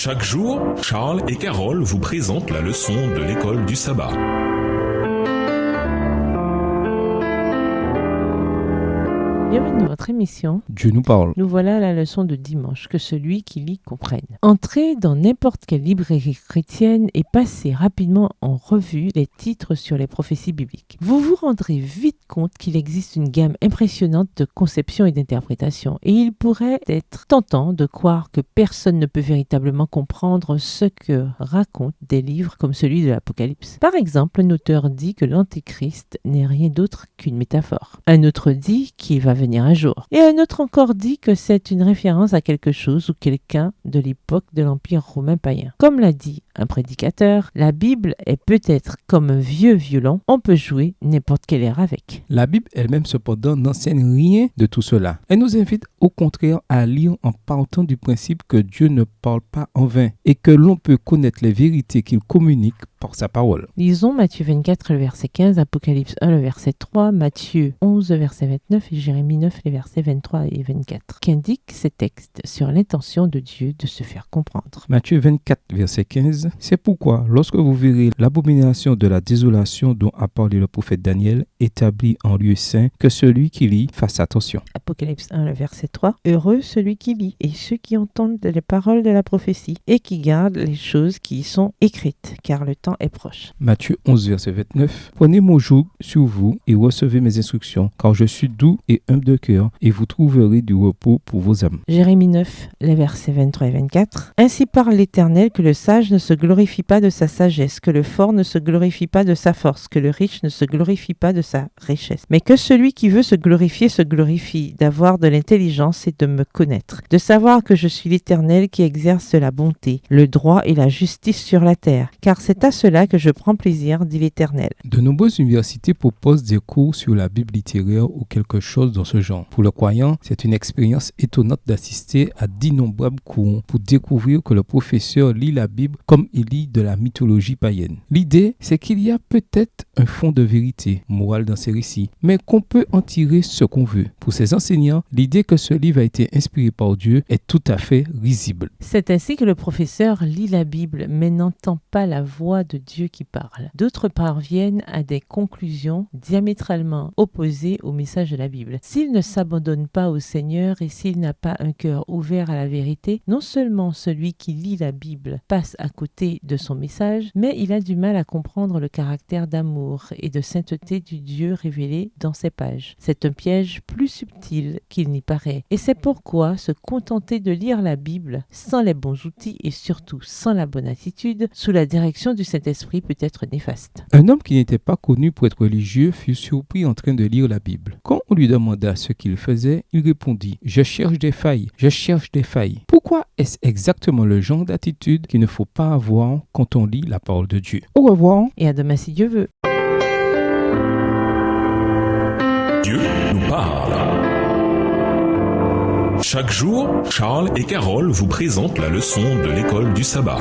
Chaque jour, Charles et Carole vous présentent la leçon de l'école du sabbat. Bienvenue dans votre émission. Dieu nous parle. Nous voilà à la leçon de dimanche, que celui qui lit comprenne. Entrez dans n'importe quelle librairie chrétienne et passez rapidement en revue les titres sur les prophéties bibliques. Vous vous rendrez vite compte qu'il existe une gamme impressionnante de conceptions et d'interprétations, et il pourrait être tentant de croire que personne ne peut véritablement comprendre ce que racontent des livres comme celui de l'Apocalypse. Par exemple, un auteur dit que l'Antéchrist n'est rien d'autre qu'une métaphore. Un autre dit qu'il va venir un jour. Et un autre encore dit que c'est une référence à quelque chose ou quelqu'un de l'époque de l'Empire romain païen. Comme l'a dit un prédicateur, la Bible est peut-être comme un vieux violon, on peut jouer n'importe quel air avec. La Bible elle-même cependant n'enseigne rien de tout cela. Elle nous invite au contraire à lire en partant du principe que Dieu ne parle pas en vain et que l'on peut connaître les vérités qu'il communique par sa parole. Lisons Matthieu 24, le verset 15, Apocalypse 1, le verset 3, Matthieu 11, le verset 29 et Jérémie 9, les versets 23 et 24, qui indiquent ces textes sur l'intention de Dieu de se faire comprendre. Matthieu 24, verset 15. C'est pourquoi, lorsque vous verrez l'abomination de la désolation dont a parlé le prophète Daniel, établie en lieu saint, que celui qui lit fasse attention. Apocalypse 1, le verset 3. Heureux celui qui lit et ceux qui entendent les paroles de la prophétie et qui gardent les choses qui y sont écrites, car le temps est proche. Matthieu 11, verset 29. Prenez mon joug sur vous et recevez mes instructions, car je suis doux et humble de cœur, et vous trouverez du repos pour vos âmes. Jérémie 9, les versets 23 et 24. Ainsi parle l'Éternel, que le sage ne se glorifie pas de sa sagesse, que le fort ne se glorifie pas de sa force, que le riche ne se glorifie pas de sa richesse, mais que celui qui veut se glorifie d'avoir de l'intelligence et de me connaître, de savoir que je suis l'Éternel qui exerce la bonté, le droit et la justice sur la terre, car c'est à cela que je prends plaisir, dit l'Éternel. De nombreuses universités proposent des cours sur la Bible littéraire ou quelque chose dans ce genre. Pour le croyant, c'est une expérience étonnante d'assister à d'innombrables cours pour découvrir que le professeur lit la Bible comme il lit de la mythologie païenne. L'idée, c'est qu'il y a peut-être un fond de vérité morale dans ces récits, mais qu'on peut en tirer ce qu'on veut. Pour ces enseignants, l'idée que ce livre a été inspiré par Dieu est tout à fait risible. C'est ainsi que le professeur lit la Bible, mais n'entend pas la voix de Dieu qui parle. D'autres parviennent à des conclusions diamétralement opposées au message de la Bible. S'il ne s'abandonne pas au Seigneur et s'il n'a pas un cœur ouvert à la vérité, non seulement celui qui lit la Bible passe à côté de son message, mais il a du mal à comprendre le caractère d'amour et de sainteté du Dieu révélé dans ces pages. C'est un piège plus subtil qu'il n'y paraît. Et c'est pourquoi se contenter de lire la Bible sans les bons outils et surtout sans la bonne attitude, sous la direction du Saint-Esprit, peut être néfaste. Un homme qui n'était pas connu pour être religieux fut surpris en train de lire la Bible. Quand on lui demanda ce qu'il faisait, il répondit « Je cherche des failles, je cherche des failles ». Pourquoi est-ce exactement le genre d'attitude qu'il ne faut pas avoir quand on lit la parole de Dieu? Au revoir. Et à demain si Dieu veut. Dieu nous parle. Chaque jour, Charles et Carole vous présentent la leçon de l'école du sabbat.